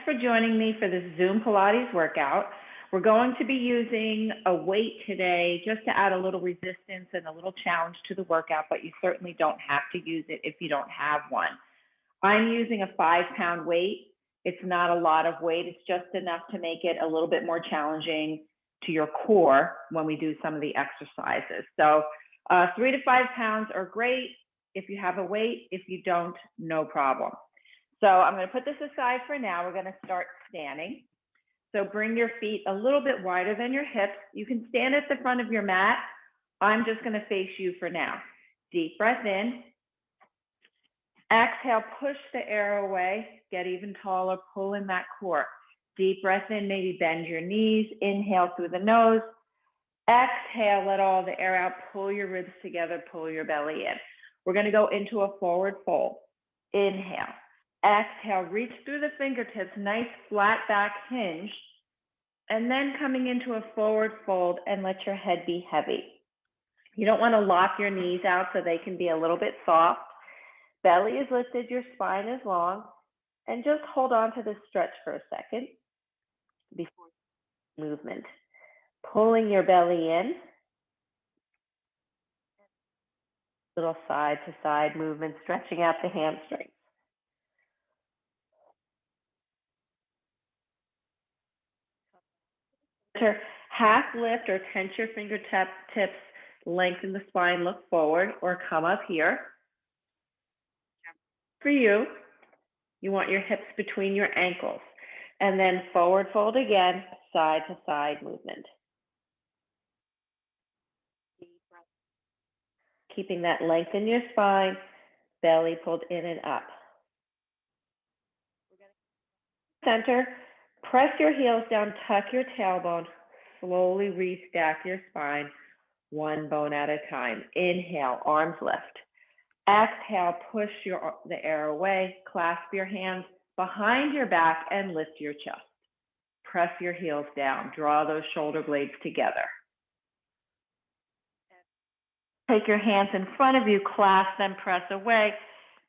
For joining me for this Zoom Pilates workout. We're going to be using a weight today just to add a little resistance and a little challenge to the workout, but you certainly don't have to use it if you don't have one. I'm using a 5-pound weight. It's not a lot of weight. It's just enough to make it a little bit more challenging to your core when we do some of the exercises. So 3 to 5 pounds are great if you have a weight. If you don't, no problem. So I'm going to put this aside for now. We're going to start standing. So bring your feet a little bit wider than your hips. You can stand at the front of your mat. I'm just going to face you for now. Deep breath in. Exhale, push the air away. Get even taller, pull in that core. Deep breath in, maybe bend your knees. Inhale through the nose. Exhale, let all the air out. Pull your ribs together, pull your belly in. We're going to go into a forward fold. Inhale. Exhale, reach through the fingertips, nice flat back hinge, and then coming into a forward fold and let your head be heavy. You don't want to lock your knees out so they can be a little bit soft. Belly is lifted, your spine is long, and just hold on to this stretch for a second before movement. Pulling your belly in, little side to side movement, stretching out the hamstrings. Half lift or tense your fingertips, lengthen the spine, look forward, or come up here. For you, you want your hips between your ankles, and then forward fold again, side to side movement. Keeping that length in your spine, belly pulled in and up. Center, press your heels down, tuck your tailbone, slowly restack your spine, one bone at a time. Inhale, arms lift. Exhale, push the air away, clasp your hands behind your back and lift your chest. Press your heels down, draw those shoulder blades together. Take your hands in front of you, clasp them, press away.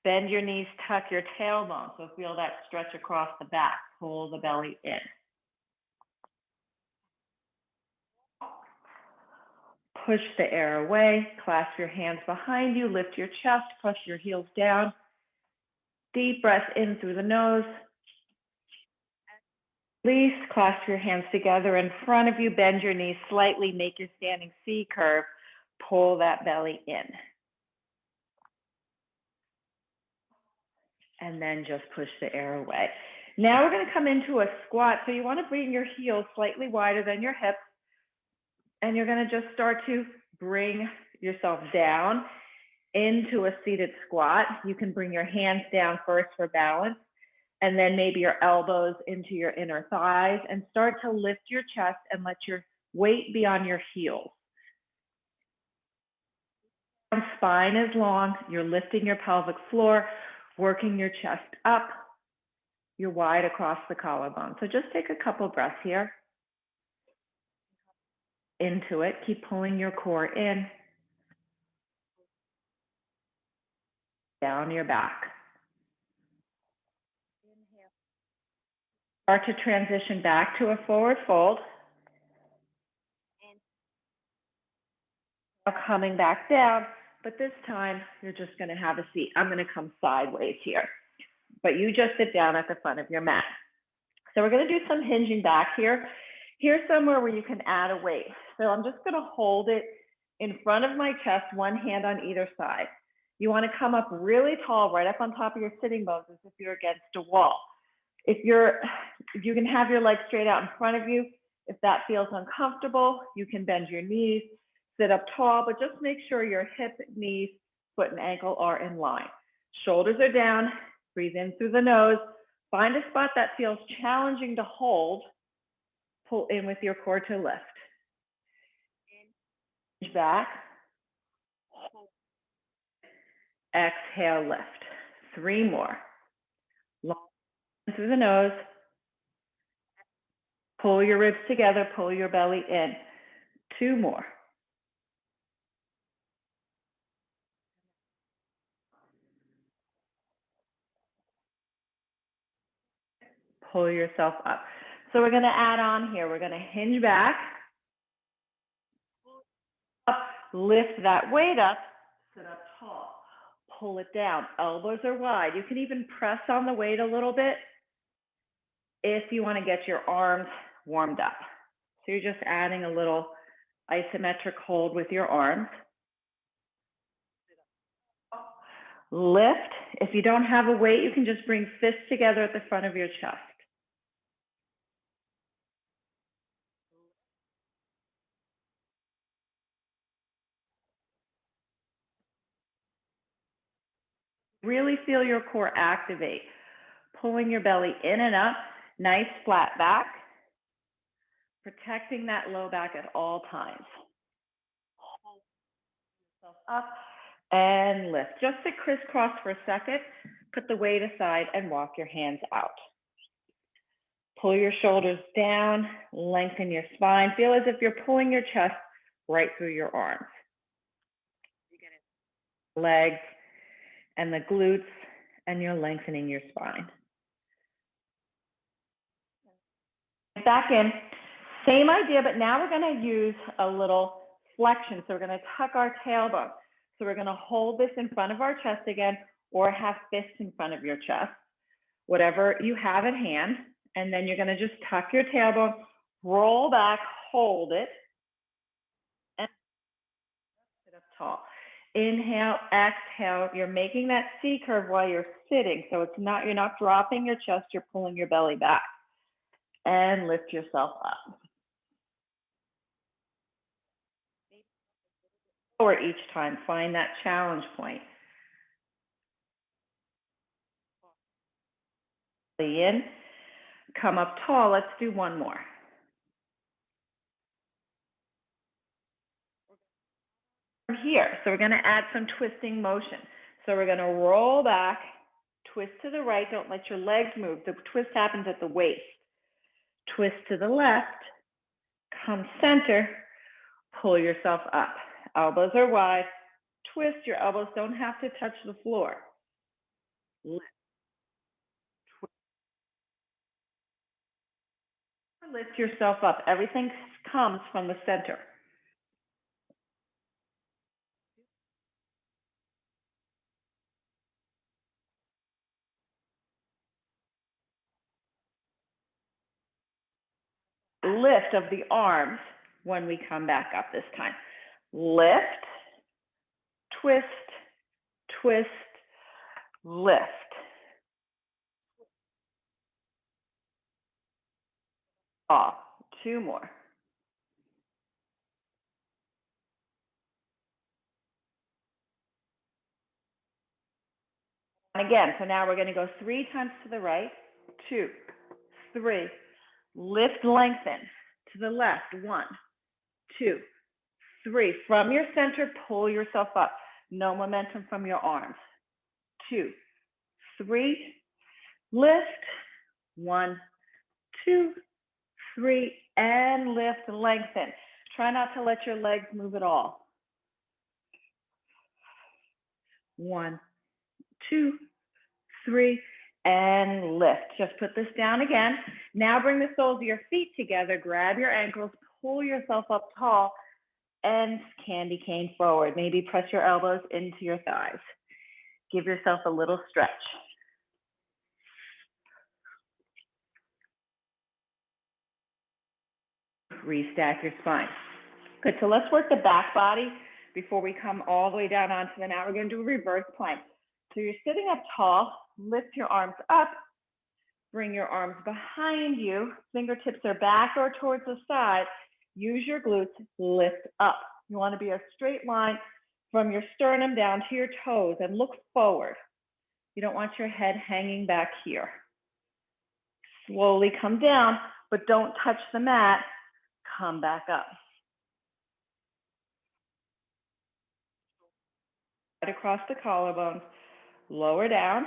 Bend your knees, tuck your tailbone. So feel that stretch across the back. Pull the belly in. Push the air away. Clasp your hands behind you. Lift your chest. Push your heels down. Deep breath in through the nose. Release. Clasp your hands together in front of you. Bend your knees slightly. Make your standing C curve. Pull that belly in. And then just push the air away. Now we're going to come into a squat. So you want to bring your heels slightly wider than your hips. And you're going to just start to bring yourself down into a seated squat. You can bring your hands down first for balance, and then maybe your elbows into your inner thighs, and start to lift your chest and let your weight be on your heels. Spine is long. You're lifting your pelvic floor, working your chest up. You're wide across the collarbone. So just take a couple breaths here. Into it. Keep pulling your core in. Down your back. Start to transition back to a forward fold. Now coming back down, but this time you're just going to have a seat. I'm going to come sideways here, but you just sit down at the front of your mat. So we're going to do some hinging back here. Here's somewhere where you can add a weight. So I'm just going to hold it in front of my chest, one hand on either side. You want to come up really tall, right up on top of your sitting bones as if you're against a wall. If you can have your legs straight out in front of you. If that feels uncomfortable, you can bend your knees, sit up tall, but just make sure your hip, knees, foot, and ankle are in line. Shoulders are down, breathe in through the nose. Find a spot that feels challenging to hold. Pull in with your core to lift. Hinge back. Exhale, lift. 3 more. Long through the nose. Pull your ribs together, pull your belly in. 2 more. pull yourself up. So we're gonna add on here. We're gonna hinge back, up, lift that weight up, sit up tall, pull it down. Elbows are wide. You can even press on the weight a little bit if you wanna get your arms warmed up. So you're just adding a little isometric hold with your arms. Lift. If you don't have a weight, you can just bring fists together at the front of your chest. Really feel your core activate. Pulling your belly in and up, nice flat back. Protecting that low back at all times. Hold yourself up and lift. Just to crisscross for a second, put the weight aside and walk your hands out. Pull your shoulders down, lengthen your spine. Feel as if you're pulling your chest right through your arms. Legs and the glutes, and you're lengthening your spine. Back in, same idea, but now we're gonna use a little flexion. So we're gonna tuck our tailbone. So we're gonna hold this in front of our chest again, or have fists in front of your chest, whatever you have at hand. And then you're gonna just tuck your tailbone, roll back, hold it, and sit up tall. Inhale, exhale. You're making that C curve while you're sitting. So it's not, you're not dropping your chest, you're pulling your belly back. And lift yourself up. Or each time, find that challenge point. In, come up tall. Let's do one more. From here, so we're going to add some twisting motion. So we're going to roll back, twist to the right. Don't let your legs move. The twist happens at the waist. Twist to the left, come center, pull yourself up. Elbows are wide. Twist. Your elbows don't have to touch the floor. Lift. Lift yourself up. Everything comes from the center. Lift of the arms when we come back up this time. Lift, twist, twist, lift. Off. Two more. And again, so now we're going to go 3 times to the right. 2, 3. Lift, lengthen. To the left. 1, 2, 3. From your center, pull yourself up. No momentum from your arms. 2, 3. Lift. 1, 2, 3. And lift, lengthen. Try not to let your legs move at all. 1, 2, 3, and lift. Just put this down again. Now bring the soles of your feet together, grab your ankles, pull yourself up tall, and candy cane forward. Maybe press your elbows into your thighs. Give yourself a little stretch. Restack your spine. Good, so let's work the back body before we come all the way down onto the mat. We're gonna do a reverse plank. So you're sitting up tall, lift your arms up, bring your arms behind you, fingertips are back or towards the side. Use your glutes, lift up. You wanna be a straight line from your sternum down to your toes and look forward. You don't want your head hanging back here. Slowly come down, but don't touch the mat. Come back up. Right across the collarbones, lower down,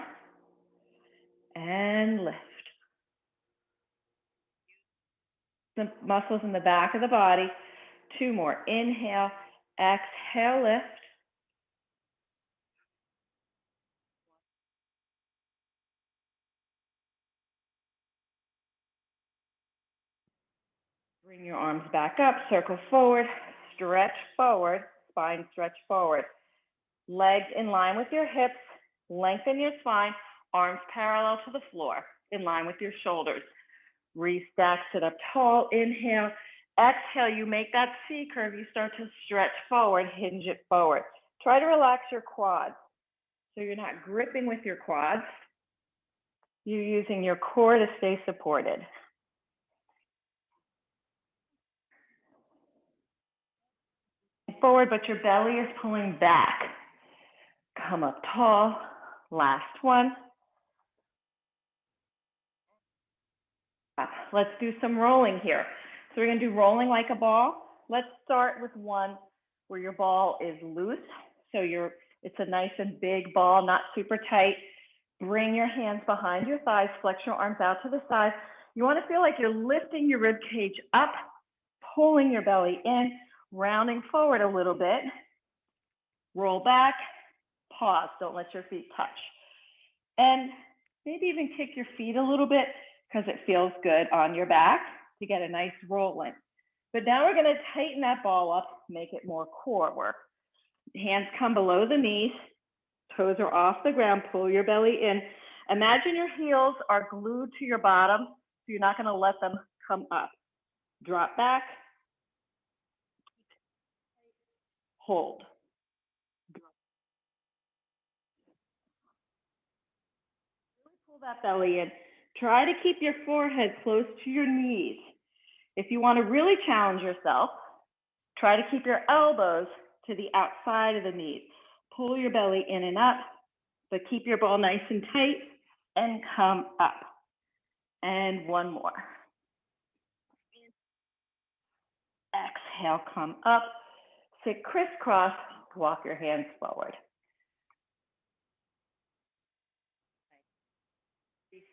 and lift. The muscles in the back of the body. 2 more. Inhale, exhale, lift. Bring your arms back up, circle forward, stretch forward, spine stretch forward. Legs in line with your hips, lengthen your spine, arms parallel to the floor, in line with your shoulders. Restack, sit up tall, inhale. Exhale, you make that C curve, you start to stretch forward, hinge it forward. Try to relax your quads. So you're not gripping with your quads. You're using your core to stay supported. Forward, but your belly is pulling back. Come up tall. Last one. Let's do some rolling here. So we're going to do rolling like a ball. Let's start with one where your ball is loose. So it's a nice and big ball, not super tight. Bring your hands behind your thighs, flex your arms out to the side. You want to feel like you're lifting your rib cage up, pulling your belly in, rounding forward a little bit. Roll back, pause, don't let your feet touch. And maybe even kick your feet a little bit because it feels good on your back to get a nice roll in. But now we're going to tighten that ball up, make it more core work. Hands come below the knees, toes are off the ground, pull your belly in. Imagine your heels are glued to your bottom, so you're not going to let them come up. Drop back, hold. Pull that belly in. Try to keep your forehead close to your knees. If you want to really challenge yourself, try to keep your elbows to the outside of the knees. Pull your belly in and up, but keep your ball nice and tight and come up. And one more. Exhale, come up. Sit crisscross, walk your hands forward.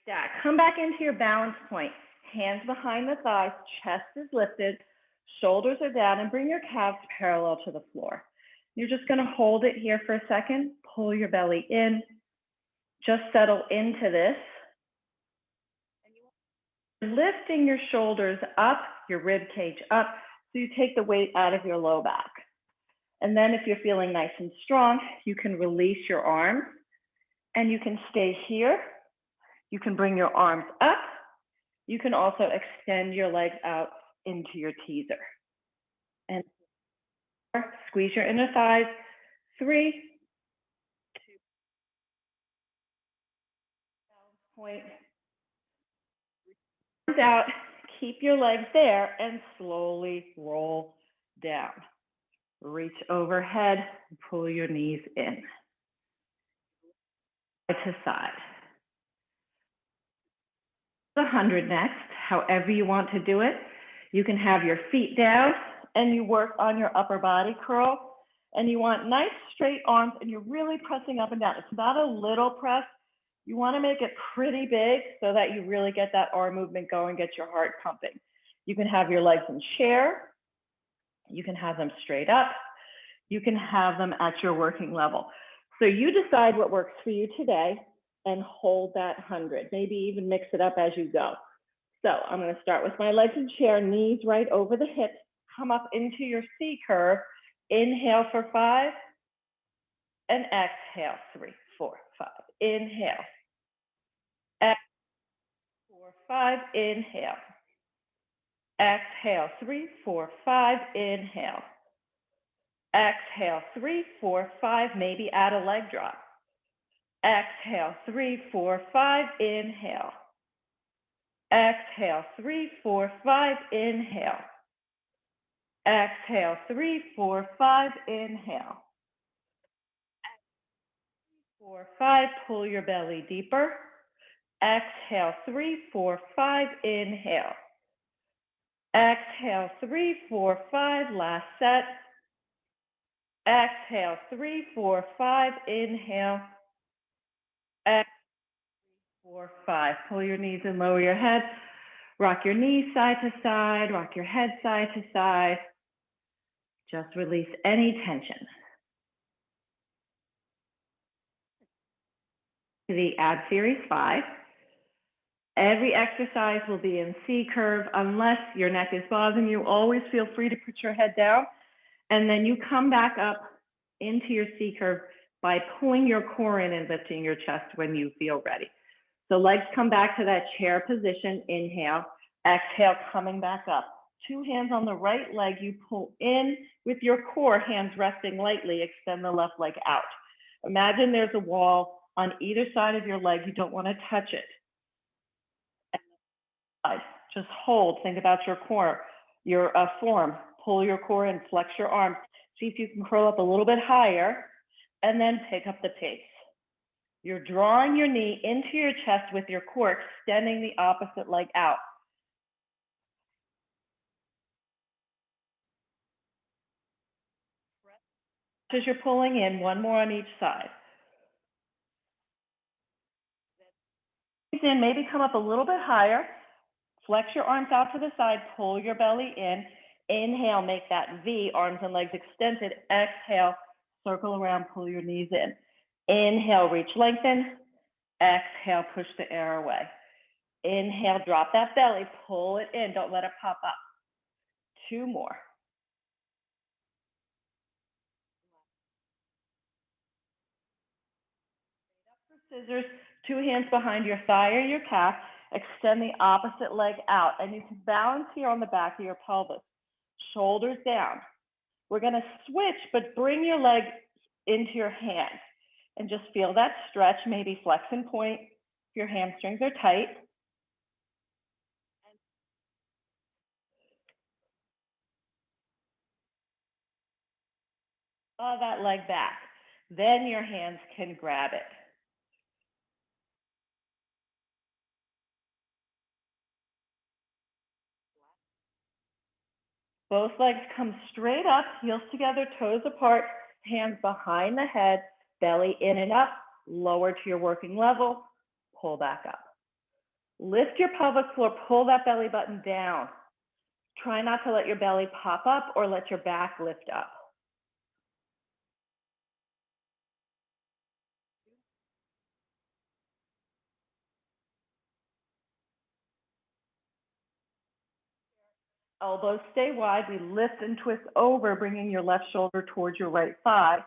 Stack. Come back into your balance point. Hands behind the thighs, chest is lifted, shoulders are down, and bring your calves parallel to the floor. You're just going to hold it here for a second. Pull your belly in. Just settle into this. Lifting your shoulders up, your rib cage up, so you take the weight out of your low back. And then if you're feeling nice and strong, you can release your arms and you can stay here. You can bring your arms up. You can also extend your legs out into your teaser. And 4, squeeze your inner thighs. 3, 2, point. Out, keep your legs there and slowly roll down. Reach overhead, pull your knees in. Side to side. 100 next, however you want to do it. You can have your feet down and you work on your upper body curl. And you want nice straight arms and you're really pressing up and down. It's not a little press. You want to make it pretty big so that you really get that arm movement going, get your heart pumping. You can have your legs in chair. You can have them straight up. You can have them at your working level. So you decide what works for you today and hold that 100. Maybe even mix it up as you go. So I'm going to start with my legs in chair, knees right over the hips. Come up into your C curve. Inhale for 5 and exhale 3, 4, 5. Inhale. Exhale 4, 5. Inhale. Exhale 3, 4, 5. Inhale. Exhale 3, 4, 5. Maybe add a leg drop. Exhale 3, 4, 5. Inhale. Exhale 3, 4, 5. Inhale. Exhale 3, 4, 5. Inhale. 4, 5. Pull your belly deeper. Exhale 3, 4, 5. Inhale. Exhale 3, 4, 5. Last set. Exhale 3, 4, 5. Inhale. Exhale 4, 5. Pull your knees and lower your head. Rock your knees side to side. Rock your head side to side. Just release any tension. To the ab series 5. Every exercise will be in C curve unless your neck is bothering you. Always feel free to put your head down. And then you come back up into your C curve by pulling your core in and lifting your chest when you feel ready. So legs come back to that chair position. Inhale, exhale, coming back up. 2 hands on the right leg. You pull in with your core, hands resting lightly. Extend the left leg out. Imagine there's a wall on either side of your leg. You don't want to touch it. Just hold. Think about your core, your form. Pull your core in, flex your arms. See if you can curl up a little bit higher, and then pick up the pace. You're drawing your knee into your chest with your core, extending the opposite leg out. As you're pulling in, one more on each side. In, maybe come up a little bit higher. Flex your arms out to the side, pull your belly in. Inhale, make that V, arms and legs extended. Exhale, circle around, pull your knees in. Inhale, reach, lengthen. Exhale, push the air away. Inhale, drop that belly, pull it in, don't let it pop up. 2 more. Scissors, 2 hands behind your thigh or your calf. Extend the opposite leg out, and you can balance here on the back of your pelvis. Shoulders down. We're going to switch, but bring your leg into your hand and just feel that stretch, maybe flex and point if your hamstrings are tight. Draw that leg back. Then your hands can grab it. Both legs come straight up, heels together, toes apart, hands behind the head, belly in and up, lower to your working level, pull back up. Lift your pelvic floor, pull that belly button down. Try not to let your belly pop up or let your back lift up. Elbows stay wide. We lift and twist over, bringing your left shoulder towards your right thigh.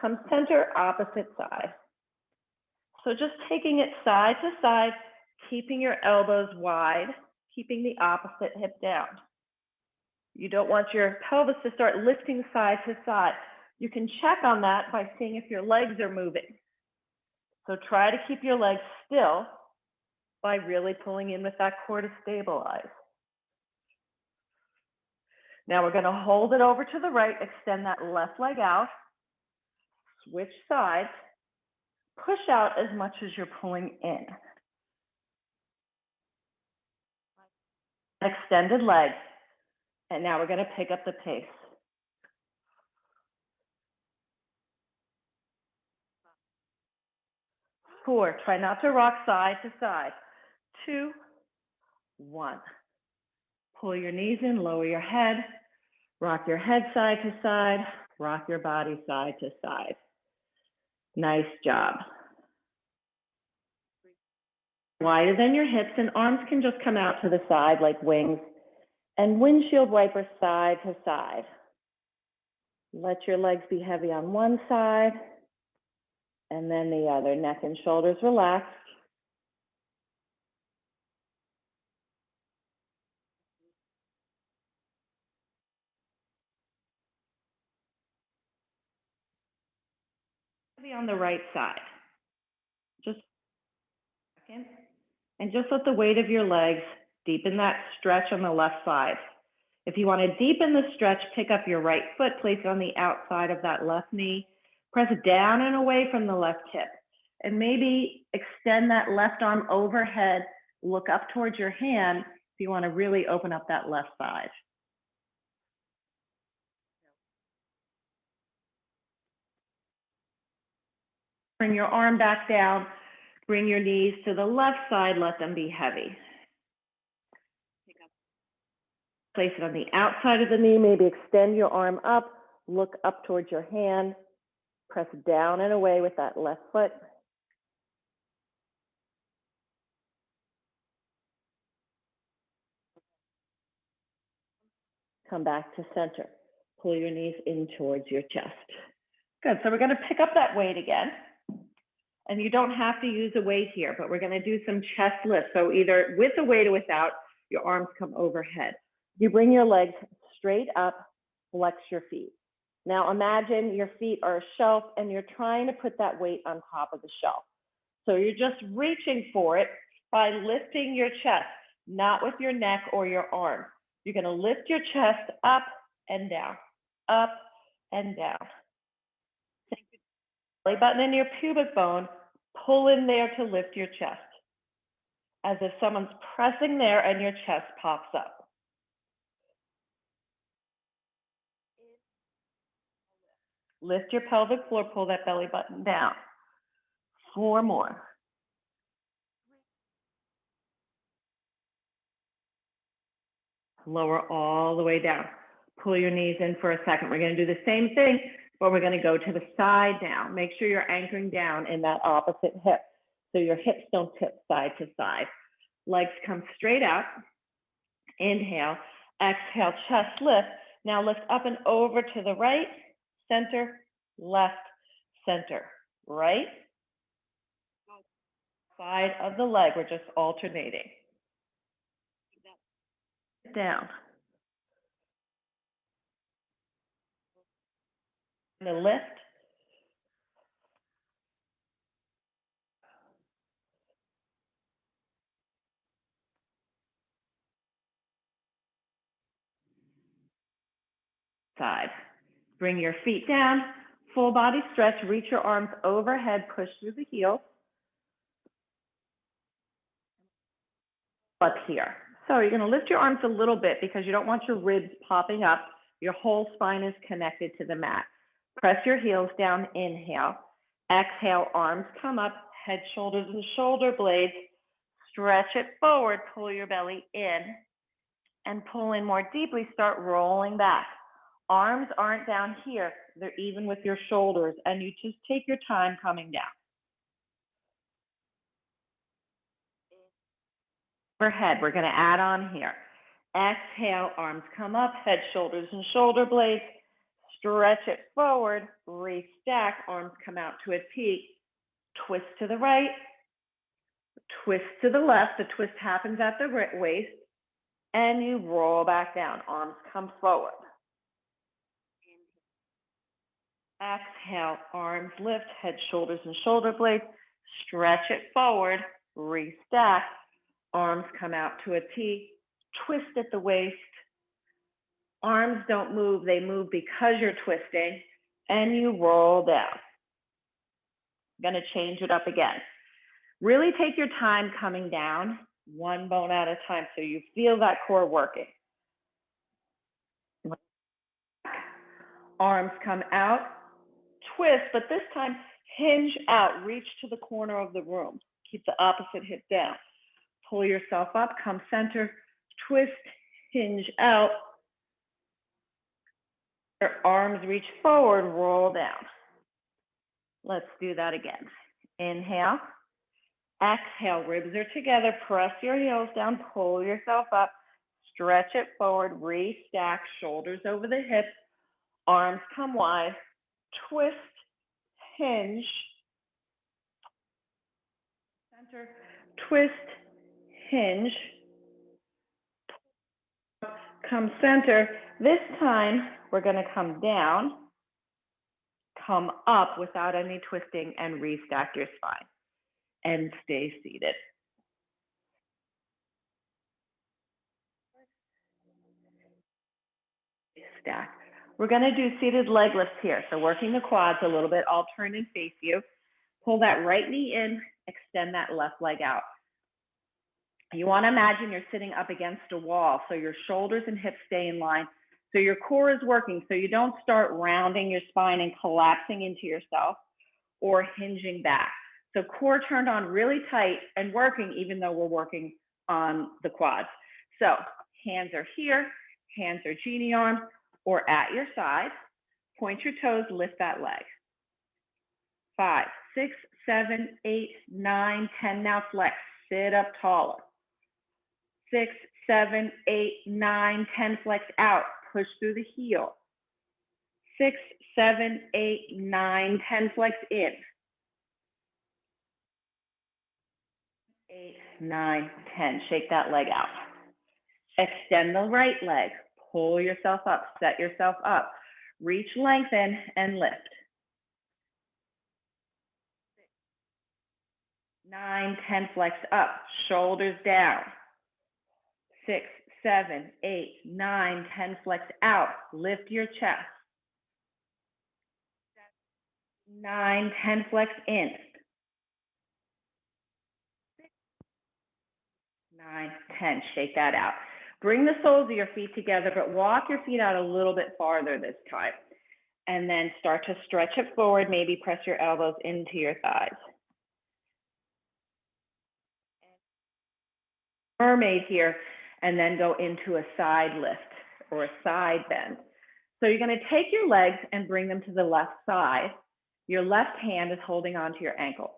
Come center, opposite side. So just taking it side to side, keeping your elbows wide, keeping the opposite hip down. You don't want your pelvis to start lifting side to side. You can check on that by seeing if your legs are moving. So try to keep your legs still by really pulling in with that core to stabilize. Now we're going to hold it over to the right, extend that left leg out, switch sides, push out as much as you're pulling in. Extended leg. And now we're going to pick up the pace. 4, try not to rock side to side. 2, 1. Pull your knees in, lower your head, rock your head side to side, rock your body side to side. Nice job. Wider than your hips, and arms can just come out to the side like wings, and windshield wiper side to side. Let your legs be heavy on one side, and then the other. Neck and shoulders relaxed. Heavy on the right side. Just a second. And just let the weight of your legs deepen that stretch on the left side. If you want to deepen the stretch, pick up your right foot, place it on the outside of that left knee, press down and away from the left hip, and maybe extend that left arm overhead, look up towards your hand if you want to really open up that left side. Bring your arm back down, bring your knees to the left side, let them be heavy. Place it on the outside of the knee, maybe extend your arm up, look up towards your hand, press down and away with that left foot. Come back to center. Pull your knees in towards your chest. Good, so we're gonna pick up that weight again. And you don't have to use a weight here, but we're gonna do some chest lifts. So either with the weight or without, your arms come overhead. You bring your legs straight up, flex your feet. Now imagine your feet are a shelf and you're trying to put that weight on top of the shelf. So you're just reaching for it by lifting your chest, not with your neck or your arm. You're gonna lift your chest up and down, up and down. Take your belly button and your pubic bone, pull in there to lift your chest, as if someone's pressing there and your chest pops up. Lift your pelvic floor, pull that belly button down. 4 more. Lower all the way down. Pull your knees in for a second. We're gonna do the same thing, but we're gonna go to the side now. Make sure you're anchoring down in that opposite hip, so your hips don't tip side to side. Legs come straight out. Inhale, exhale, chest lift. Now lift up and over to the right, center, left, center, right. Side of the leg, we're just alternating. Down. The lift. Side. Bring your feet down, full body stretch, reach your arms overhead, push through the heels. Up here. So you're gonna lift your arms a little bit because you don't want your ribs popping up. Your whole spine is connected to the mat. Press your heels down, inhale. Exhale, arms come up, head, shoulders, and shoulder blades. Stretch it forward, pull your belly in, and pull in more deeply, start rolling back. Arms aren't down here, they're even with your shoulders, and you just take your time coming down. Overhead, we're gonna add on here. Exhale, arms come up, head, shoulders, and shoulder blades. Stretch it forward, restack, arms come out to a T. Twist to the right, twist to the left. The twist happens at the waist, and you roll back down. Arms come forward. Exhale, arms lift, head, shoulders, and shoulder blades. Stretch it forward, restack. Arms come out to a T. Twist at the waist. Arms don't move, they move because you're twisting, and you roll down. Gonna change it up again. Really take your time coming down, one bone at a time, so you feel that core working. Arms come out, twist, but this time hinge out, reach to the corner of the room. Keep the opposite hip down. Pull yourself up, come center, twist, hinge out. Your arms reach forward, roll down. Let's do that again. Inhale, exhale, ribs are together, press your heels down, pull yourself up, stretch it forward, restack, shoulders over the hips, arms come wide, twist, hinge, center, twist, hinge, come center. This time, we're gonna come down, come up without any twisting, and restack your spine, and stay seated. Stack. We're gonna do seated leg lifts here. So working the quads a little bit, I'll turn and face you. Pull that right knee in, extend that left leg out. You wanna imagine you're sitting up against a wall, so your shoulders and hips stay in line. So your core is working, so you don't start rounding your spine and collapsing into yourself or hinging back. So core turned on really tight and working, even though we're working on the quads. So hands are here, hands are genie arms, or at your side. Point your toes, lift that leg. 5, 6, 7, 8, 9, 10. Now flex, sit up taller. 6, 7, 8, 9, 10. Flex out. push through the heel. 6, 7, 8, 9, 10, flex in. 8, 9, 10, shake that leg out. Extend the right leg, pull yourself up, set yourself up. Reach, lengthen, and lift. 9, 10, flex up, shoulders down. 6, 7, 8, 9, 10, flex out, lift your chest. 9, 10, flex in. 9, 10, shake that out. Bring the soles of your feet together, but walk your feet out a little bit farther this time. And then start to stretch it forward, maybe press your elbows into your thighs. Mermaid here, and then go into a side lift or a side bend. So you're going to take your legs and bring them to the left side. Your left hand is holding onto your ankle.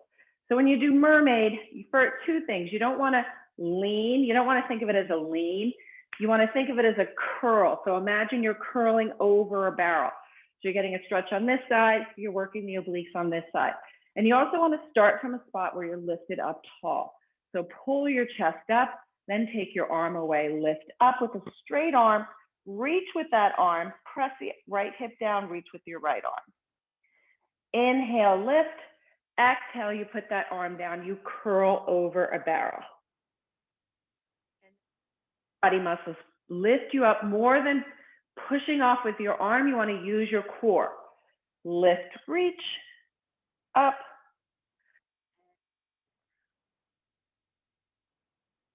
So when you do mermaid, for two things, you don't want to lean. You don't want to think of it as a lean. You want to think of it as a curl. So imagine you're curling over a barrel. So you're getting a stretch on this side. You're working the obliques on this side. And you also want to start from a spot where you're lifted up tall. So pull your chest up, then take your arm away, lift up with a straight arm, reach with that arm, press the right hip down, reach with your right arm. Inhale, lift. Exhale, you put that arm down, you curl over a barrel. Body muscles lift you up more than pushing off with your arm. You want to use your core. Lift, reach, up.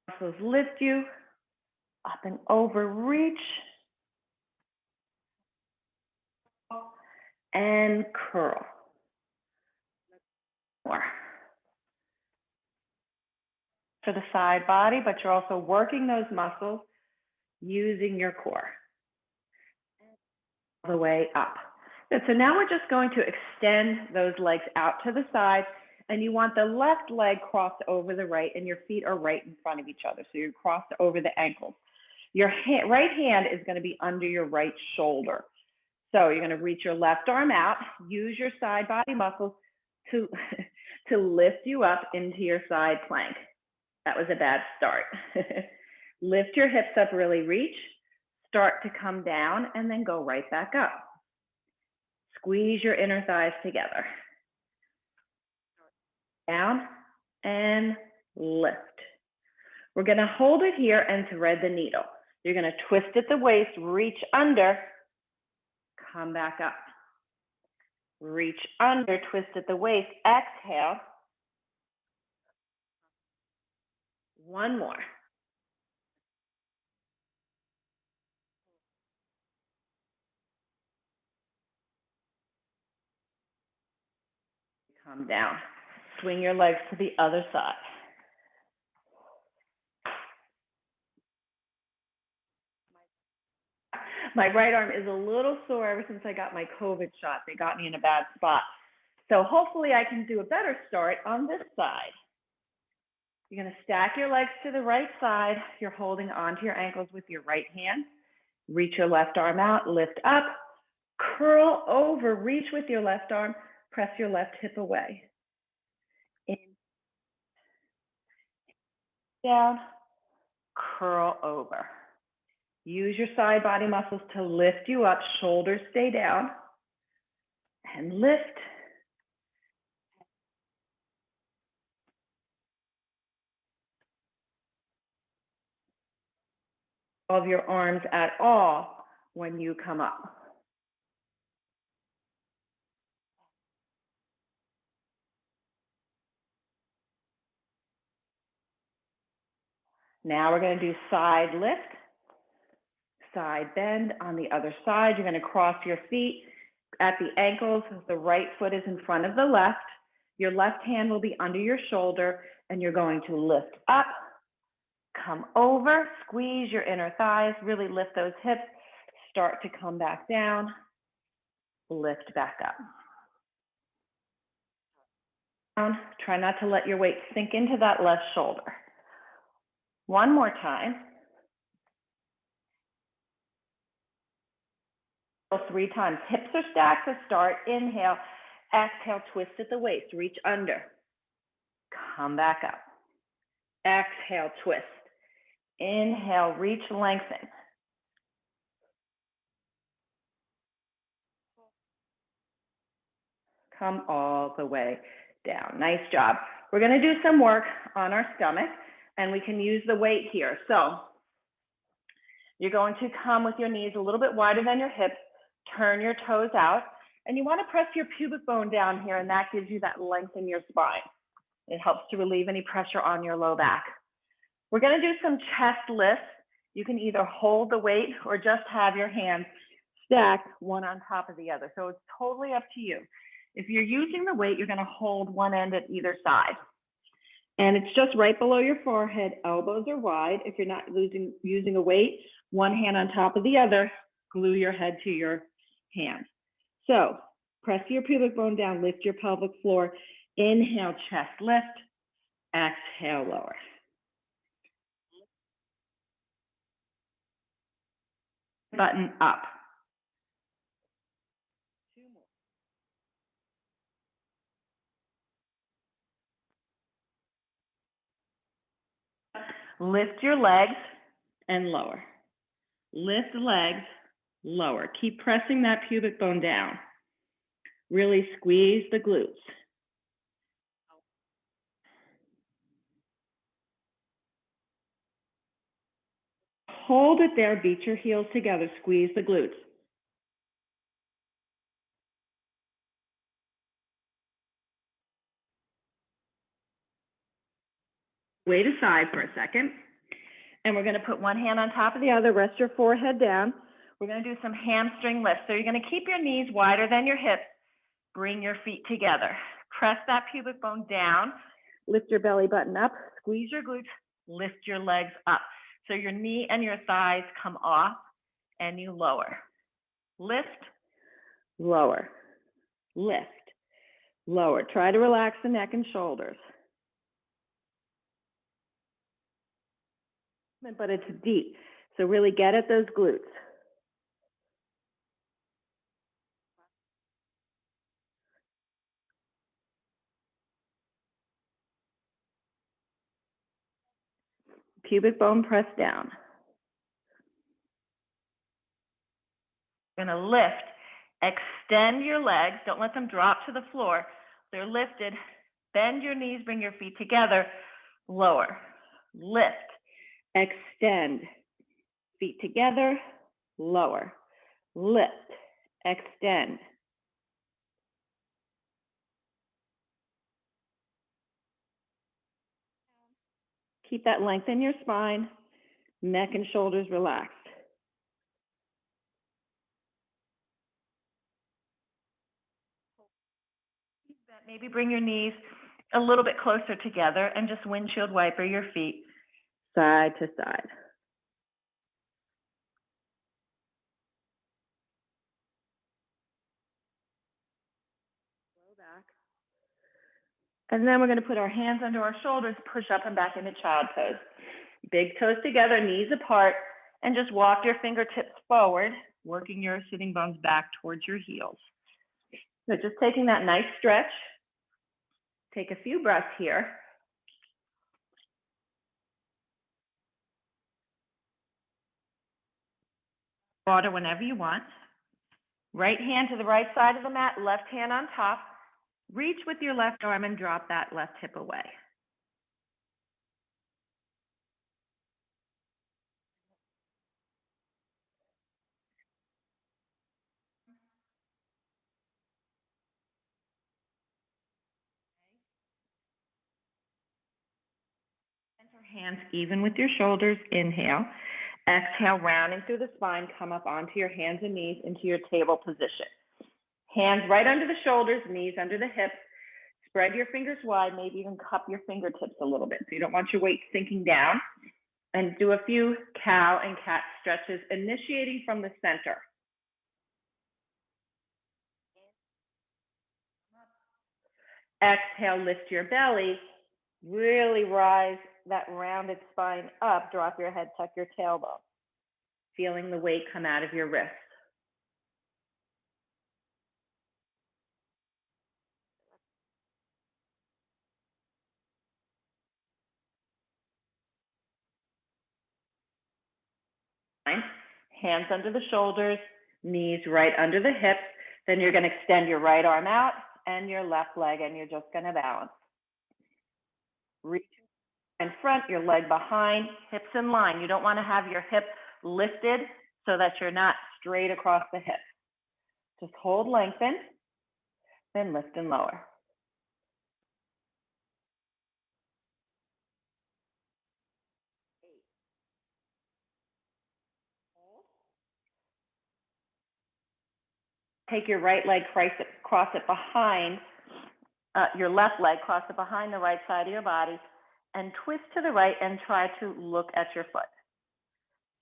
Muscles lift you up and over, reach, and curl. More. For the side body, but you're also working those muscles using your core. All the way up. Good. So now we're just going to extend those legs out to the side, and you want the left leg crossed over the right, and your feet are right in front of each other. So you're crossed over the ankles. Your right hand is going to be under your right shoulder. So you're going to reach your left arm out, use your side body muscles to lift you up into your side plank. That was a bad start. Lift your hips up, really reach, start to come down, and then go right back up. Squeeze your inner thighs together. Down and lift. We're going to hold it here and thread the needle. You're going to twist at the waist, reach under, come back up. Reach under, twist at the waist, exhale. One more. Come down. Swing your legs to the other side. My right arm is a little sore ever since I got my COVID shot. They got me in a bad spot. So hopefully I can do a better start on this side. You're going to stack your legs to the right side. You're holding onto your ankles with your right hand. Reach your left arm out, lift up, curl over, reach with your left arm, press your left hip away. In, down, curl over. Use your side body muscles to lift you up, shoulders stay down, and lift. Of your arms at all when you come up. Now we're going to do side lift, side bend on the other side. You're going to cross your feet at the ankles. The right foot is in front of the left. Your left hand will be under your shoulder, and you're going to lift up, come over, squeeze your inner thighs, really lift those hips, start to come back down, lift back up. Down. Try not to let your weight sink into that left shoulder. One more time. 3 times. Hips are stacked to start. Inhale. Exhale, twist at the waist. Reach under. Come back up. Exhale, twist. Inhale, reach, lengthen. Come all the way down. Nice job. We're going to do some work on our stomach, and we can use the weight here. So you're going to come with your knees a little bit wider than your hips, turn your toes out, and you want to press your pubic bone down here, and that gives you that length in your spine. It helps to relieve any pressure on your low back. We're going to do some chest lifts. You can either hold the weight or just have your hands stacked one on top of the other. So it's totally up to you. If you're using the weight, you're going to hold one end at either side. And it's just right below your forehead. Elbows are wide. If you're not using a weight, one hand on top of the other, glue your head to your hands. So press your pubic bone down, lift your pelvic floor. Inhale, chest lift. Exhale, lower. Button up. Lift your legs and lower. Lift legs, lower. Keep pressing that pubic bone down. Really squeeze the glutes. Hold it there, beat your heels together, squeeze the glutes. Wait aside for a second. And we're going to put one hand on top of the other, rest your forehead down. We're going to do some hamstring lifts. So you're going to keep your knees wider than your hips. Bring your feet together. Press that pubic bone down. Lift your belly button up. Squeeze your glutes. Lift your legs up. So your knee and your thighs come off and you lower. Lift, lower, lift, lower. Try to relax the neck and shoulders. But it's deep. So really get at those glutes. Pubic bone press down. You're going to lift. Extend your legs. Don't let them drop to the floor. They're lifted. Bend your knees. Bring your feet together. Lower. Lift. Extend. Feet together. Lower. Lift. Extend. Keep that length in your spine. Neck and shoulders relaxed. Maybe bring your knees a little bit closer together and just windshield wiper your feet side to side. Low back. And then we're going to put our hands under our shoulders, push up and back into child pose. Big toes together, knees apart, and just walk your fingertips forward, working your sitting bones back towards your heels. So just taking that nice stretch. Take a few breaths here. Water whenever you want. Right hand to the right side of the mat, left hand on top. Reach with your left arm and drop that left hip away. Center hands even with your shoulders. Inhale. Exhale, rounding through the spine. Come up onto your hands and knees into your table position. Hands right under the shoulders, knees under the hips. Spread your fingers wide, maybe even cup your fingertips a little bit. So you don't want your weight sinking down. And do a few cow and cat stretches, initiating from the center. Exhale, lift your belly. Really rise that rounded spine up. Drop your head, tuck your tailbone. Feeling the weight come out of your wrist. Hands under the shoulders, knees right under the hips. Then you're going to extend your right arm out and your left leg, and you're just going to balance. Reach in front, your leg behind, hips in line. You don't want to have your hip lifted so that you're not straight across the hip. Just hold, lengthen, then lift and lower. Take your right leg, cross it behind your left leg, cross it behind the right side of your body, and twist to the right and try to look at your foot.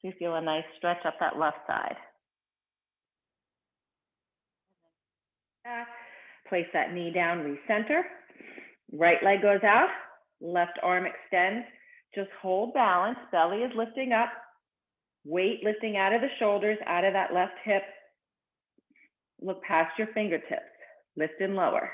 So you feel a nice stretch up that left side. Place that knee down, recenter. Right leg goes out, left arm extends. Just hold balance, belly is lifting up, weight lifting out of the shoulders, out of that left hip. Look past your fingertips, lift and lower.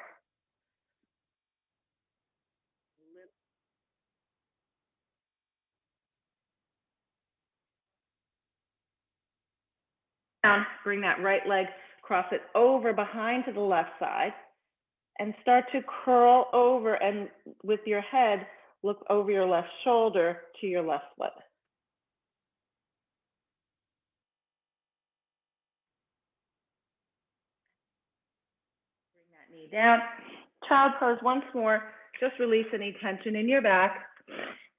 Down, bring that right leg, cross it over behind to the left side, and start to curl over, and with your head, look over your left shoulder to your left foot. Bring that knee down. Child pose once more. Just release any tension in your back.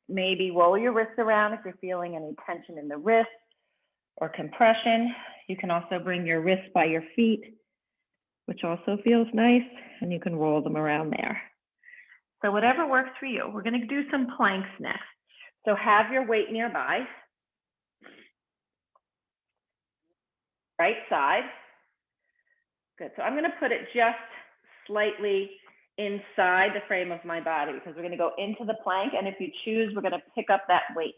Maybe roll your wrists around if you're feeling any tension in the wrist or compression. You can also bring your wrists by your feet, which also feels nice, and you can roll them around there. So whatever works for you. We're going to do some planks next. So have your weight nearby. Right side. Good. So I'm going to put it just slightly inside the frame of my body because we're going to go into the plank, and if you choose, we're going to pick up that weight.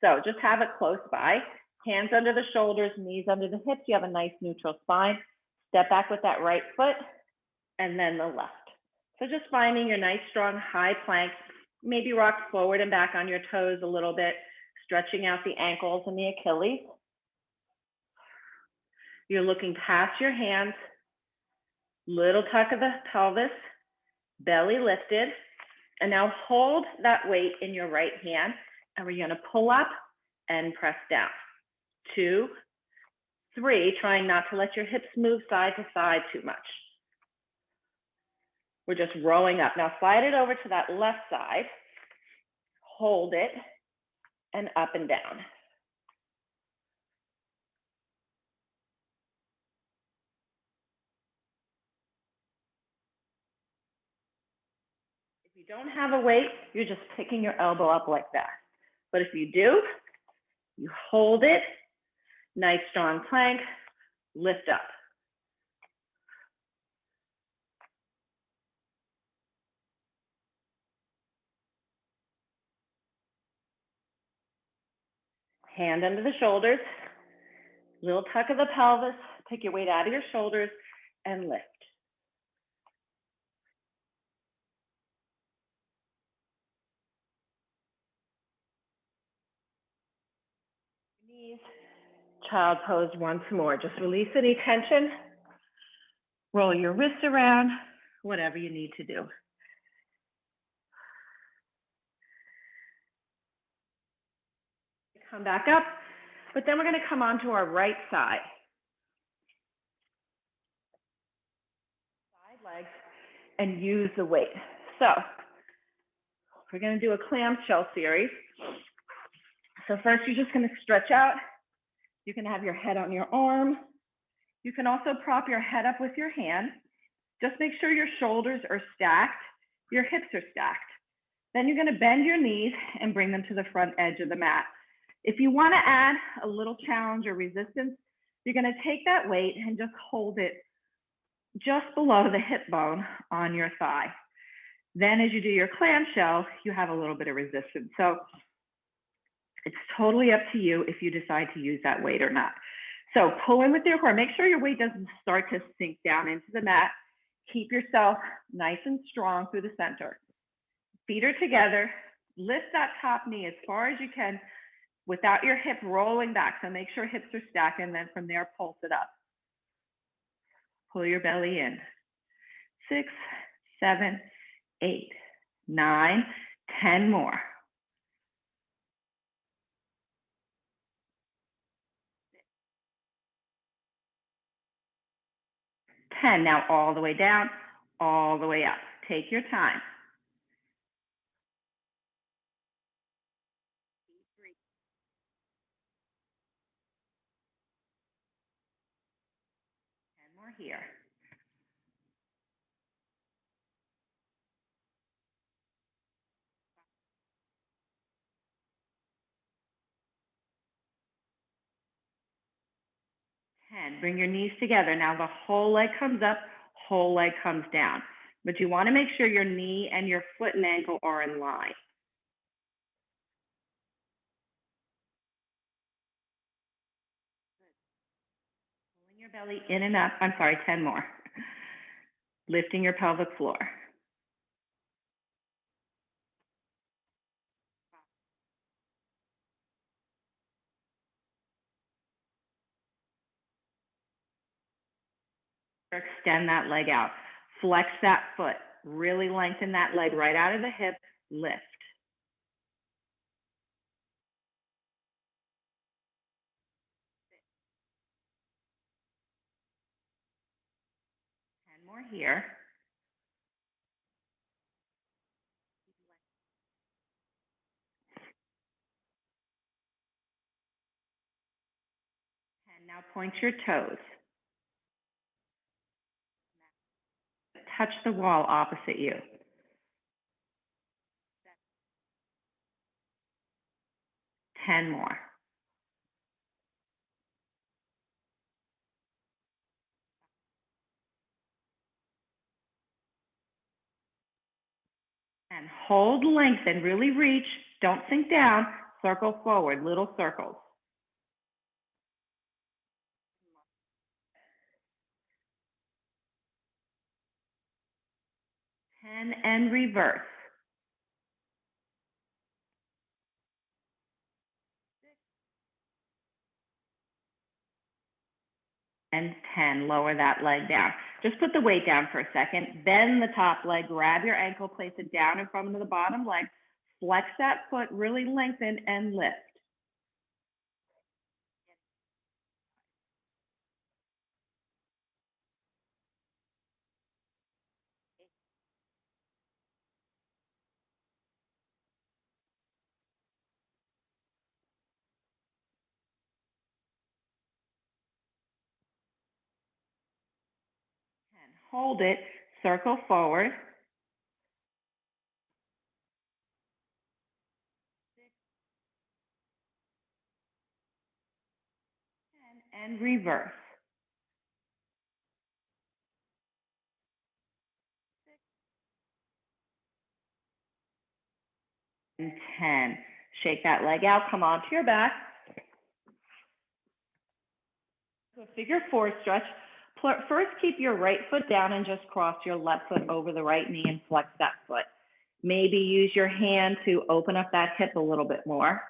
So just have it close by. Hands under the shoulders, knees under the hips. You have a nice neutral spine. Step back with that right foot and then the left. So just finding your nice, strong, high plank. Maybe rock forward and back on your toes a little bit, stretching out the ankles and the Achilles. You're looking past your hands, little tuck of the pelvis, belly lifted. And now hold that weight in your right hand, and we're going to pull up and press down. 2, 3, trying not to let your hips move side to side too much. We're just rowing up. Now slide it over to that left side, hold it, and up and down. If you don't have a weight, you're just picking your elbow up like that. But if you do, you hold it, nice strong plank, lift up. Hand under the shoulders, little tuck of the pelvis, take your weight out of your shoulders and lift. Knees, child pose once more. Just release any tension, roll your wrists around, whatever you need to do. Come back up, but then we're going to come onto our right side. Side legs and use the weight. So we're going to do a clamshell series. So first you're just going to stretch out. You can have your head on your arm. You can also prop your head up with your hand. Just make sure your shoulders are stacked, your hips are stacked. Then you're going to bend your knees and bring them to the front edge of the mat. If you want to add a little challenge or resistance, you're going to take that weight and just hold it just below the hip bone on your thigh. Then as you do your clamshell, you have a little bit of resistance. So it's totally up to you if you decide to use that weight or not. So pull in with your core. Make sure your weight doesn't start to sink down into the mat. Keep yourself nice and strong through the center. Feet are together. Lift that top knee as far as you can without your hip rolling back. So make sure hips are stacked, and then from there, pulse it up. Pull your belly in. 6, 7, 8, 9, 10 more. 10. Now all the way down, all the way up. Take your time. 10 more here. Bring your knees together. Now the whole leg comes up, whole leg comes down. But you want to make sure your knee and your foot and ankle are in line. Pulling your belly in and up. I'm sorry, 10 more. Lifting your pelvic floor. Extend that leg out. Flex that foot. Really lengthen that leg right out of the hip. Lift. 10 more here. And now point your toes. Touch the wall opposite you. 10 more. And hold, lengthen, really reach. Don't sink down. Circle forward, little circles. 10 and reverse. 6 and 10. Lower that leg down. Just put the weight down for a second. Bend the top leg. Grab your ankle. Place it down in front of the bottom leg. Flex that foot. Really lengthen and lift. And hold it. Circle forward. 10 and reverse. 6 and 10. Shake that leg out. Come onto your back. So figure 4 stretch. First, keep your right foot down and just cross your left foot over the right knee and flex that foot. Maybe use your hand to open up that hip a little bit more.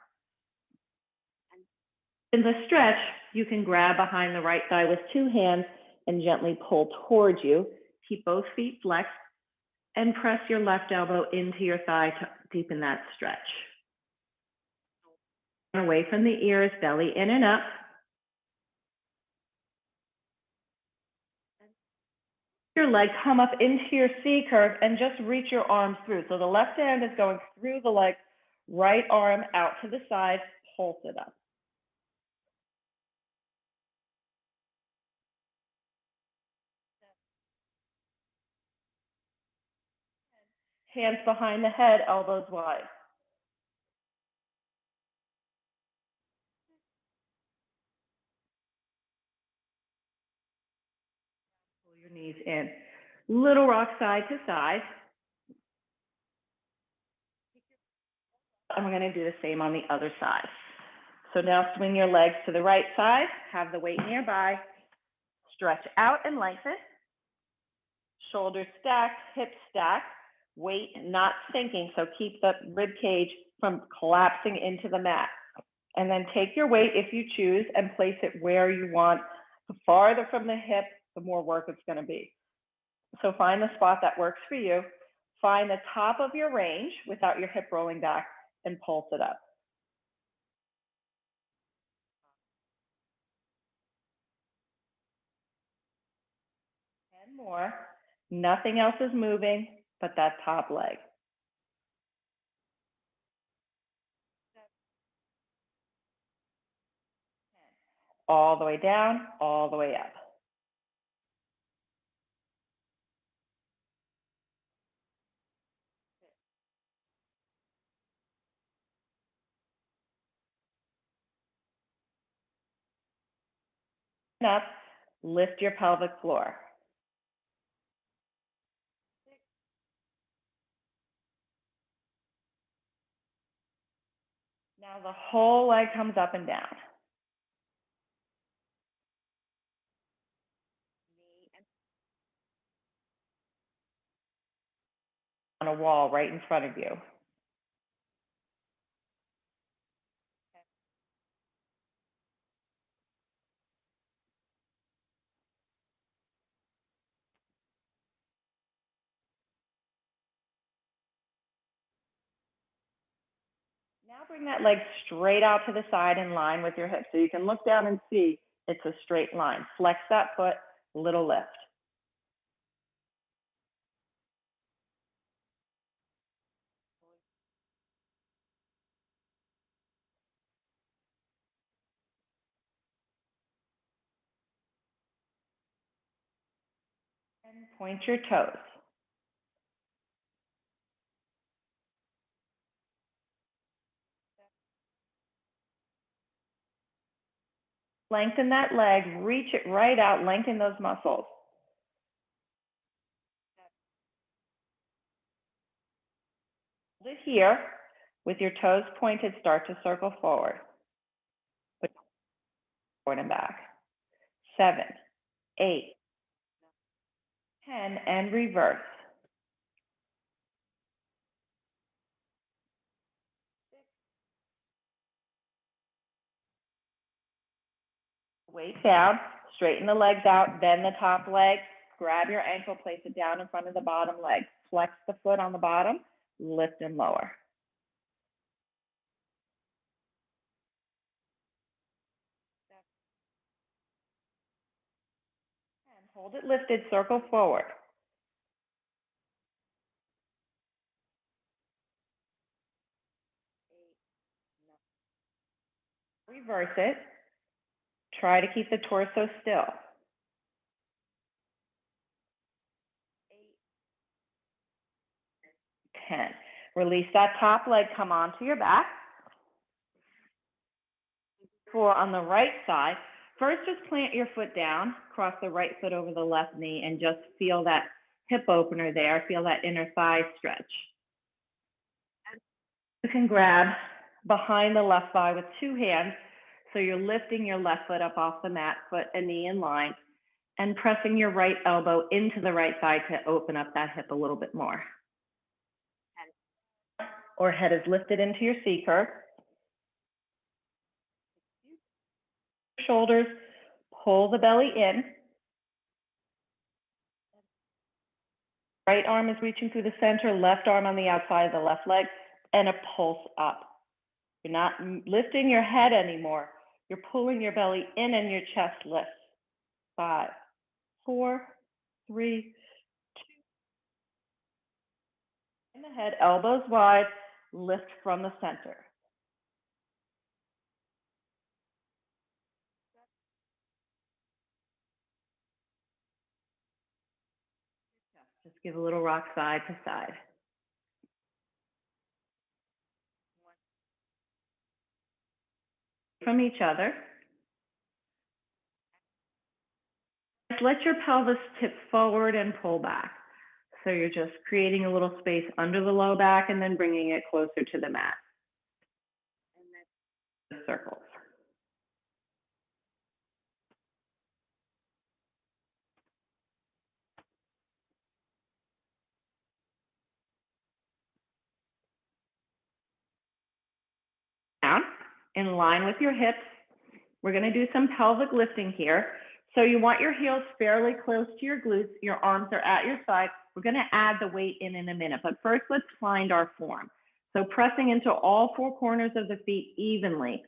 In the stretch, you can grab behind the right thigh with 2 hands and gently pull towards you. Keep both feet flexed and press your left elbow into your thigh to deepen that stretch. Away from the ears, belly in and up. Your leg, come up into your C curve and just reach your arms through. So the left hand is going through the leg, right arm out to the side, pulse it up. Hands behind the head, elbows wide. Pull your knees in. Little rock side to side. And we're going to do the same on the other side. So now swing your legs to the right side, have the weight nearby, stretch out and lengthen. Shoulders stacked, hips stacked, weight not sinking, so keep the rib cage from collapsing into the mat. And then take your weight, if you choose, and place it where you want. The farther from the hip, the more work it's going to be. So find the spot that works for you. Find the top of your range without your hip rolling back and pulse it up. 10 more. Nothing else is moving but that top leg. All the way down, all the way up. Up, lift your pelvic floor. Now the whole leg comes up and down. On a wall right in front of you. Now bring that leg straight out to the side in line with your hip. So you can look down and see it's a straight line. Flex that foot, little lift. And point your toes. Lengthen that leg, reach it right out, lengthen those muscles. Hold it here. With your toes pointed, start to circle forward. Forward and back. 7, 8, 10, and reverse. Weight down, straighten the legs out, bend the top leg, grab your ankle, place it down in front of the bottom leg. Flex the foot on the bottom, lift and lower. And hold it lifted, circle forward. Reverse it. Try to keep the torso still. 8, 10. Release that top leg, come onto your back. 4 on the right side. First, just plant your foot down, cross the right foot over the left knee, and just feel that hip opener there. Feel that inner thigh stretch. You can grab behind the left thigh with 2 hands. So you're lifting your left foot up off the mat, foot and knee in line, and pressing your right elbow into the right thigh to open up that hip a little bit more. Or head is lifted into your C curve. Shoulders, pull the belly in. Right arm is reaching through the center, left arm on the outside of the left leg, and a pulse up. You're not lifting your head anymore. You're pulling your belly in and your chest lifts. 5, 4, 3, 2. In the head, elbows wide, lift from the center. Just give a little rock side to side. From each other. Let your pelvis tip forward and pull back. So you're just creating a little space under the low back and then bringing it closer to the mat. And then circles. Down in line with your hips. We're going to do some pelvic lifting here. So you want your heels fairly close to your glutes. Your arms are at your side. We're going to add the weight in a minute, but first let's find our form. So pressing into all four corners of the feet evenly.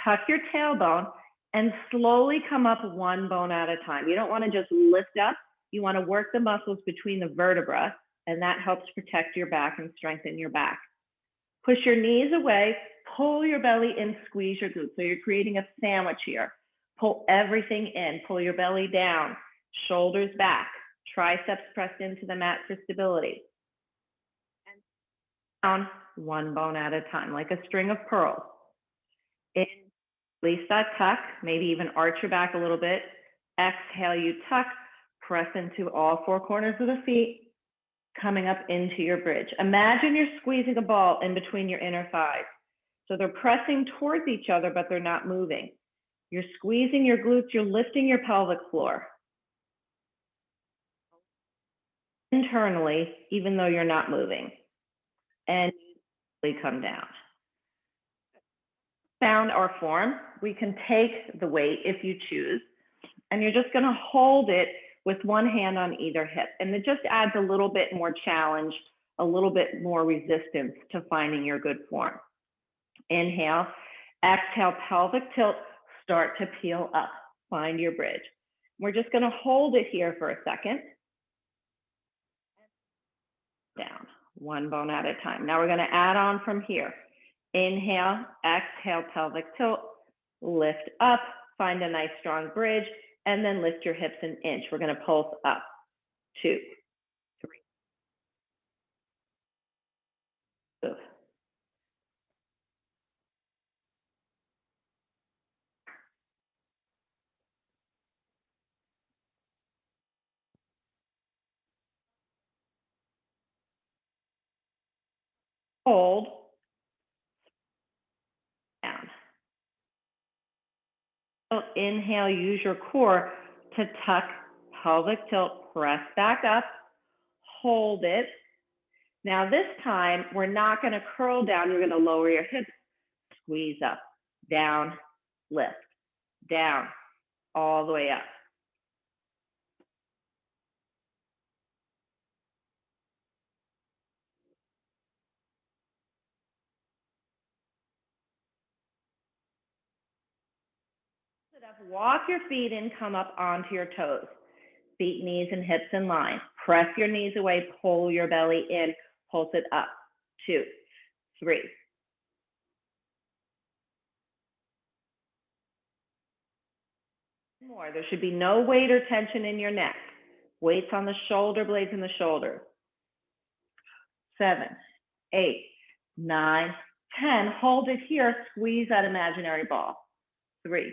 Tuck your tailbone and slowly come up one bone at a time. You don't want to just lift up. You want to work the muscles between the vertebrae, and that helps protect your back and strengthen your back. Push your knees away, pull your belly in, squeeze your glutes. So you're creating a sandwich here. Pull everything in, pull your belly down, shoulders back, triceps pressed into the mat for stability. And down one bone at a time, like a string of pearls. In, release that tuck, maybe even arch your back a little bit. Exhale, you tuck, press into all four corners of the feet, coming up into your bridge. Imagine you're squeezing a ball in between your inner thighs. So they're pressing towards each other, but they're not moving. You're squeezing your glutes, you're lifting your pelvic floor. Internally, even though you're not moving. And come down. Found our form. We can take the weight if you choose, and you're just gonna hold it with one hand on either hip. And it just adds a little bit more challenge, a little bit more resistance to finding your good form. Inhale, exhale, pelvic tilt, start to peel up, find your bridge. We're just gonna hold it here for a second. Down, one bone at a time. Now we're gonna add on from here. Inhale, exhale, pelvic tilt, lift up, find a nice strong bridge, and then lift your hips an inch. We're gonna pulse up, 2, 3. Move. Hold, down. So inhale, use your core to tuck, pelvic tilt, press back up, hold it. Now this time, we're not gonna curl down, you're gonna lower your hips, squeeze up, down, lift, down, all the way up. Walk your feet in, come up onto your toes. Feet, knees, and hips in line. Press your knees away, pull your belly in, pulse it up. 2, 3. More. There should be no weight or tension in your neck. Weights on the shoulder blades and the shoulders. 7, 8, 9, 10. Hold it here. Squeeze that imaginary ball. 3,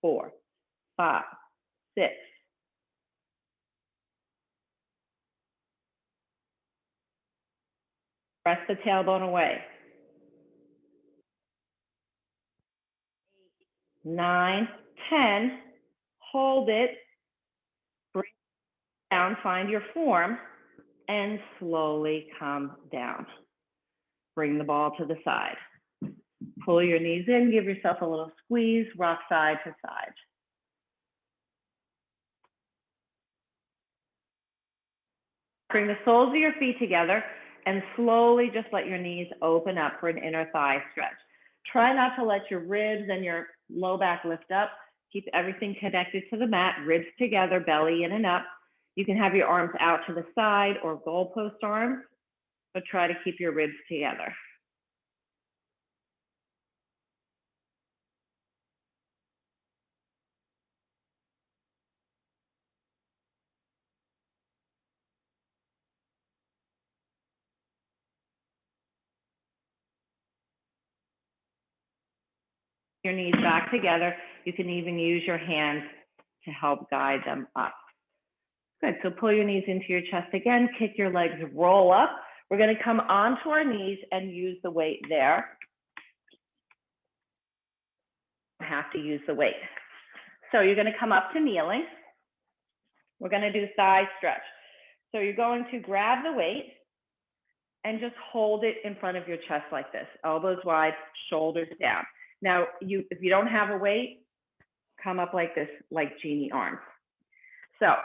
4, 5, 6. Press the tailbone away. 8, 9, 10. Hold it. Bring it down. Find your form. And slowly come down. Bring the ball to the side. Pull your knees in, give yourself a little squeeze, rock side to side. Bring the soles of your feet together and slowly just let your knees open up for an inner thigh stretch. Try not to let your ribs and your low back lift up. Keep everything connected to the mat, ribs together, belly in and up. You can have your arms out to the side or goalpost arms, but try to keep your ribs together. Your knees back together. You can even use your hands to help guide them up. Good, so pull your knees into your chest again, kick your legs, roll up. We're gonna come onto our knees and use the weight there. Have to use the weight. So you're gonna come up to kneeling. We're gonna do thigh stretch. So you're going to grab the weight and just hold it in front of your chest like this, elbows wide, shoulders down. Now, if you don't have a weight, come up like this, like genie arms. So,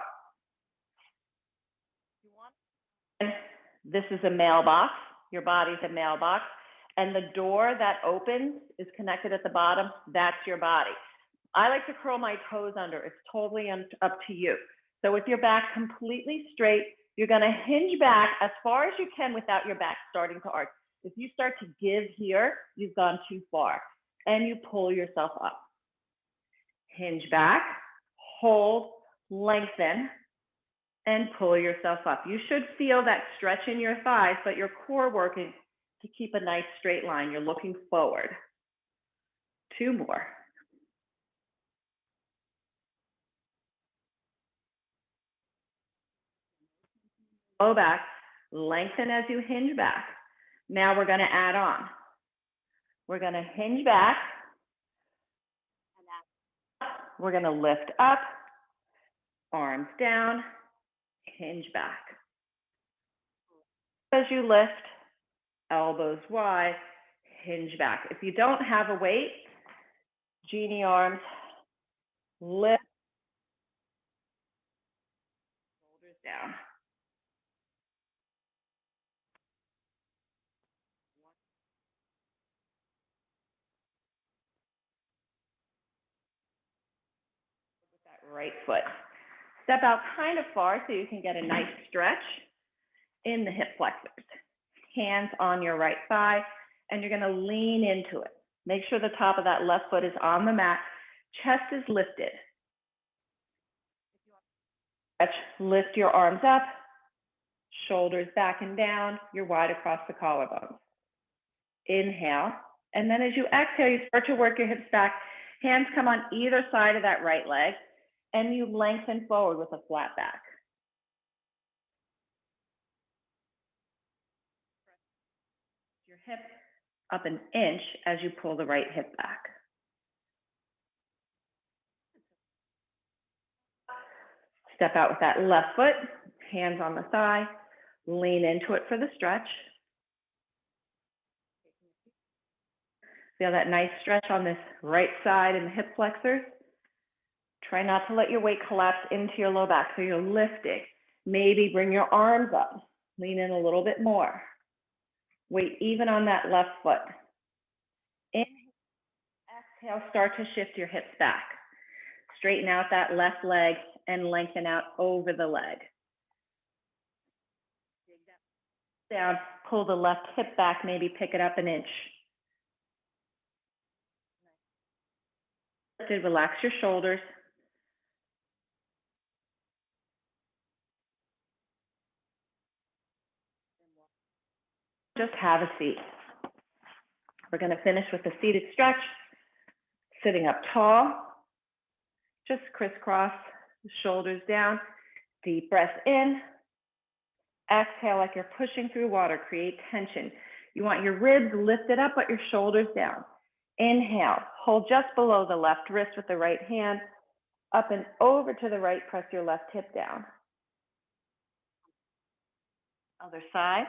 this is a mailbox. Your body's a mailbox. And the door that opens is connected at the bottom. That's your body. I like to curl my toes under. It's totally up to you. So with your back completely straight, you're going to hinge back as far as you can without your back starting to arch. If you start to give here, you've gone too far. And you pull yourself up. Hinge back, hold, lengthen, and pull yourself up. You should feel that stretch in your thighs, but your core working to keep a nice straight line. You're looking forward. 2 more. Low back, lengthen as you hinge back. Now we're going to add on. We're going to hinge back. We're going to lift up, arms down, hinge back. As you lift, elbows wide, hinge back. If you don't have a weight, genie arms, lift, shoulders down. With that right foot. Step out kind of far so you can get a nice stretch in the hip flexors. Hands on your right thigh, and you're going to lean into it. Make sure the top of that left foot is on the mat. Chest is lifted. Lift your arms up, shoulders back and down. You're wide across the collarbones. Inhale, and then as you exhale, you start to work your hips back. Hands come on either side of that right leg, and you lengthen forward with a flat back. Your hip up an inch as you pull the right hip back. Step out with that left foot, hands on the thigh, lean into it for the stretch. Feel that nice stretch on this right side in the hip flexors. Try not to let your weight collapse into your low back, so you're lifting. Maybe bring your arms up, lean in a little bit more. Weight even on that left foot. Inhale, exhale, start to shift your hips back. Straighten out that left leg and lengthen out over the leg. Down, pull the left hip back, maybe pick it up an inch. Relax your shoulders. Just have a seat. We're going to finish with a seated stretch, sitting up tall. Just crisscross, shoulders down. Deep breath in. Exhale like you're pushing through water. Create tension. You want your ribs lifted up, but your shoulders down. Inhale. Hold just below the left wrist with the right hand. Up and over to the right. Press your left hip down. Other side.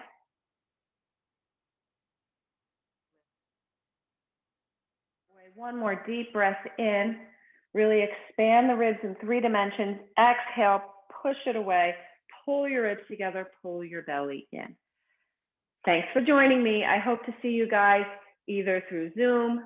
One more deep breath in. Really expand the ribs in 3 dimensions. Exhale, push it away. Pull your ribs together, pull your belly in. Thanks for joining me. I hope to see you guys either through Zoom,